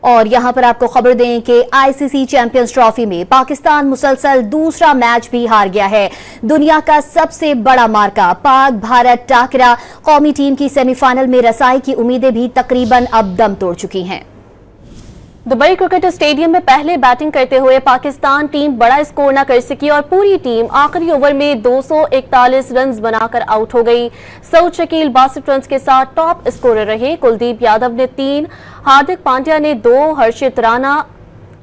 और यहां पर आपको खबर दें कि आईसीसी चैंपियंस ट्रॉफी में पाकिस्तान मुसलसल दूसरा मैच भी हार गया है। दुनिया का सबसे बड़ा मार्का पाक भारत टाकरा कौमी टीम की सेमीफाइनल में रसाई की उम्मीदें भी तकरीबन अब दम तोड़ चुकी हैं। दुबई क्रिकेट स्टेडियम में पहले बैटिंग करते हुए पाकिस्तान टीम बड़ा स्कोर न कर सकी और पूरी टीम आखिरी ओवर में 241 रन बनाकर आउट हो गई। सऊद शकील 62 रन के साथ टॉप स्कोरर रहे। कुलदीप यादव ने 3, हार्दिक पांड्या ने 2, हर्षित राणा,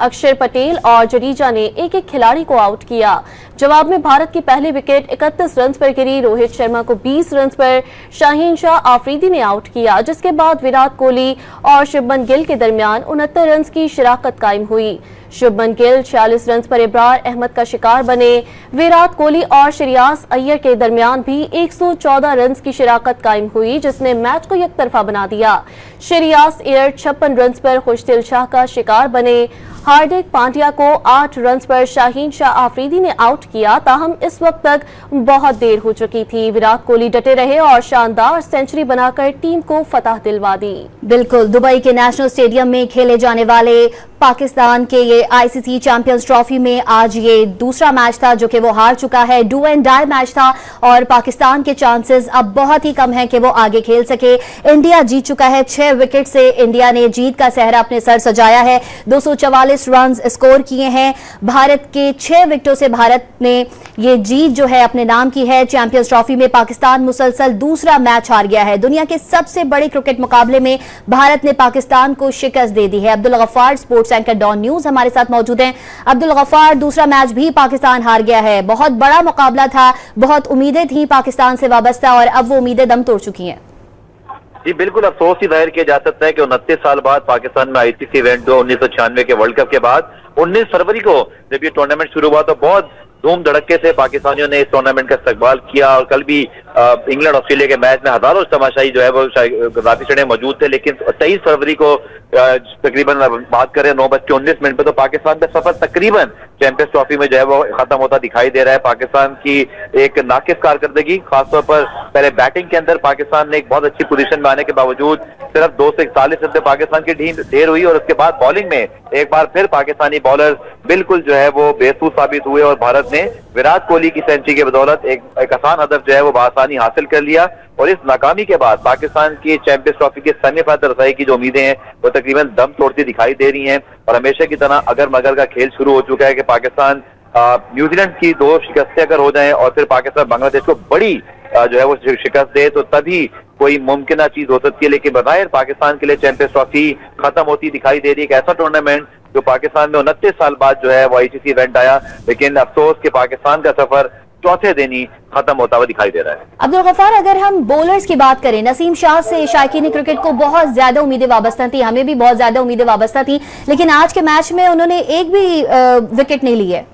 अक्षर पटेल और जडेजा ने एक एक खिलाड़ी को आउट किया। जवाब में भारत की पहली विकेट 31 रन पर गिरी। रोहित शर्मा को 20 रन पर शाहीन शाह आफरीदी ने आउट किया, जिसके बाद विराट कोहली और शुभमन गिल के दरमियान 69 रन की शराकत कायम हुई। शुभमन गिल 46 रन पर इब्रार अहमद का शिकार बने। विराट कोहली और श्रेयास अय्यर के दरमियान भी 114 रन की शराकत कायम हुई, जिसने मैच को एकतरफा बना दिया। श्रेयास अय्यर 56 रन पर खुशदिल शाह का शिकार बने। हार्दिक पांड्या को 8 रन पर शाहीन शाह आफरीदी ने आउट किया। ताहम इस वक्त तक बहुत देर हो चुकी थी। विराट कोहली डटे रहे और शानदार सेंचुरी बनाकर टीम को फतह दिलवा दी। बिल्कुल, दुबई के नेशनल स्टेडियम में खेले जाने वाले पाकिस्तान के ये आईसीसी चैंपियंस ट्रॉफी में आज ये दूसरा मैच था जो कि वो हार चुका है। डू एंड डाई मैच था और पाकिस्तान के चांसेस अब बहुत ही कम है कि वो आगे खेल सके। इंडिया जीत चुका है 6 विकेट से। इंडिया ने जीत का सेहरा अपने सर सजाया है। 244 रन स्कोर किए हैं। भारत के 6 विकेटों से भारत ने ये जीत जो है अपने नाम की है। चैंपियंस ट्रॉफी में पाकिस्तान मुसलसल दूसरा मैच हार गया है। दुनिया के सबसे बड़े क्रिकेट मुकाबले में भारत ने पाकिस्तान को शिकस्त दे दी है। Abdul Gaffar sports anchor Dawn News हमारे साथ मौजूद हैं। अब्दुल गफ्फार, दूसरा मैच भी पाकिस्तान हार गया है। बहुत बड़ा मुकाबला था, बहुत उम्मीदें थी पाकिस्तान से वाबस्ता और अब वो उम्मीदें दम तोड़ चुकी हैं। जी बिल्कुल, अफसोस ही जाहिर किया जा सकता है कि 29 साल बाद पाकिस्तान में आईसीसी इवेंट 1996 के वर्ल्ड कप के बाद 19 फरवरी को जब ये टूर्नामेंट शुरू हुआ तो बहुत धूम धड़के से पाकिस्तानियों ने इस टूर्नामेंट का इस्तकबाल किया और कल भी इंग्लैंड ऑस्ट्रेलिया के मैच में हजारों तमाशाई जो है वो राती चढ़े मौजूद थे। लेकिन 23 फरवरी को तकरीबन बात करें 9:19 पे तो पाकिस्तान का सफर तकरीबन चैंपियंस ट्रॉफी में जो है वो खत्म होता दिखाई दे रहा है। पाकिस्तान की एक नाकिस कारकर्दगी, खासतौर पर पहले बैटिंग के अंदर पाकिस्तान ने एक बहुत अच्छी पोजीशन में आने के बावजूद सिर्फ 241 रन से पाकिस्तान की टीम ढेर हुई और उसके बाद बॉलिंग में एक बार फिर पाकिस्तानी बॉलर बिल्कुल जो है वो बेसूर साबित हुए और भारत ने विराट कोहली की सेंचुरी के बदौलत एक आसान हदफ जो है वो बआसानी हासिल कर लिया। और इस नाकामी के बाद पाकिस्तान की चैंपियंस ट्रॉफी के सेमीफाइनल रसाई की जो उम्मीदें हैं वो तकरीबन दम तोड़ती दिखाई दे रही हैं और हमेशा की तरह अगर मगर का खेल शुरू हो चुका है कि पाकिस्तान न्यूजीलैंड की 2 शिकस्तें अगर हो जाएं और फिर पाकिस्तान बांग्लादेश को बड़ी जो है वो शिकस्त दे तो तभी कोई मुमकिन चीज हो सकती है। लेकिन बज़ाहिर पाकिस्तान के लिए चैंपियंस ट्रॉफी खत्म होती दिखाई दे रही है। एक ऐसा टूर्नामेंट जो पाकिस्तान में 29 साल बाद जो है वो आईसीसी इवेंट आया, लेकिन अफसोस कि पाकिस्तान का सफर चौथे दिन ही खत्म होता हुआ दिखाई दे रहा है। अब्दुल गफ्फार, अगर हम बॉलर्स की बात करें, नसीम शाह से शायकीन क्रिकेट को बहुत ज्यादा उम्मीदें वाबस्ता थी, हमें भी बहुत ज्यादा उम्मीदें वाबस्ता थी, लेकिन आज के मैच में उन्होंने एक भी विकेट नहीं ली है।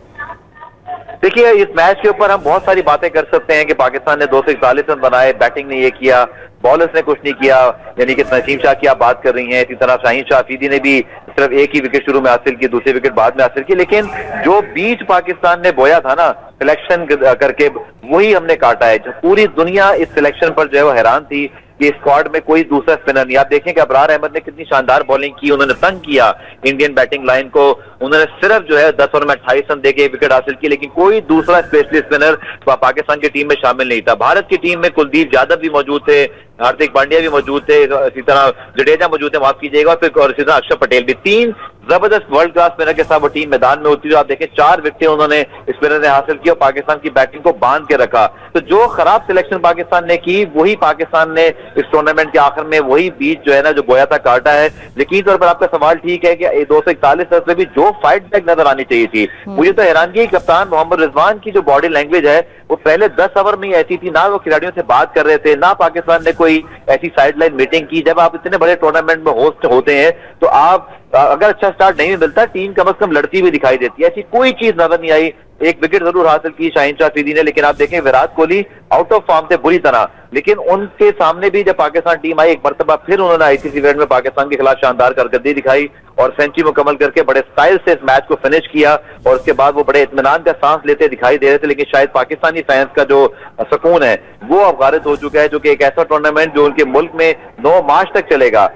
देखिए, इस मैच के ऊपर हम बहुत सारी बातें कर सकते हैं कि पाकिस्तान ने 241 रन बनाए, बैटिंग ने ये किया, बॉलर्स ने कुछ नहीं किया, यानी कि नसीम शाह की आप बात कर रही हैं। इसी तरह शाहीन शाह आफरीदी ने भी सिर्फ एक ही विकेट शुरू में हासिल की, दूसरी विकेट बाद में हासिल की। लेकिन जो बीज पाकिस्तान ने बोया था ना सिलेक्शन करके, वही हमने काटा है। जो पूरी दुनिया इस सिलेक्शन पर जो है वो हैरान थी कि स्क्वाड में कोई दूसरा स्पिनर नहीं। आप देखें कि अबरार अहमद ने कितनी शानदार बॉलिंग की, उन्होंने तंग किया इंडियन बैटिंग लाइन को। उन्होंने सिर्फ जो है 10 ओवर में 28 रन देके विकेट हासिल की, लेकिन कोई दूसरा स्पेशलिस्ट स्पिनर पाकिस्तान की टीम में शामिल नहीं था। भारत की टीम में कुलदीप यादव भी मौजूद थे, हार्दिक पांड्या भी मौजूद थे, इसी तरह जडेजा मौजूद थे, माफ कीजिएगा, और इसी तरह अक्षर पटेल भी। 3 जबरदस्त वर्ल्ड क्लास स्पिनर के साथ वो टीम मैदान में होती है। आप देखें 4 विकेटें उन्होंने स्पिनर ने हासिल की और पाकिस्तान की बैटिंग को बांध के रखा। तो जो खराब सिलेक्शन पाकिस्तान ने की वही पाकिस्तान ने इस टूर्नामेंट के आखिर में वही बीज जो है ना जो बोया था काटा है। यकीन तौर पर आपका सवाल ठीक है कि 241 रन में भी जो फाइट बैक नजर आनी चाहिए थी। मुझे तो हैरानगी कप्तान मोहम्मद रिजवान की जो बॉडी लैंग्वेज है वो पहले 10 ओवर में ऐसी थी, ना वो खिलाड़ियों से बात कर रहे थे, ना पाकिस्तान ने कोई ऐसी साइडलाइन मीटिंग की। जब आप इतने बड़े टूर्नामेंट में होस्ट होते हैं तो आप अगर अच्छा स्टार्ट नहीं मिलता, टीम कम से कम लड़ती हुई दिखाई देती है। ऐसी कोई चीज नजर नहीं आई। एक विकेट जरूर हासिल की शाहीन शाह आफरीदी ने, लेकिन आप देखें Virat Kohli out of form थे बुरी तरह। लेकिन उनके सामने भी जब पाकिस्तान टीम आई, एक मरतबा फिर उन्होंने आईसीसी इवेंट में पाकिस्तान के खिलाफ शानदार कारकर्दगी दिखाई और सेंचुरी मुकम्मल करके बड़े स्टाइल से इस मैच को फिनिश किया। और उसके बाद वो बड़े इत्मीनान का सांस लेते दिखाई दे रहे थे। लेकिन शायद पाकिस्तानी फैंस का जो सुकून है वो अब गारिज हो चुका है, जो कि एक ऐसा टूर्नामेंट जो उनके मुल्क में 9 मार्च तक चलेगा,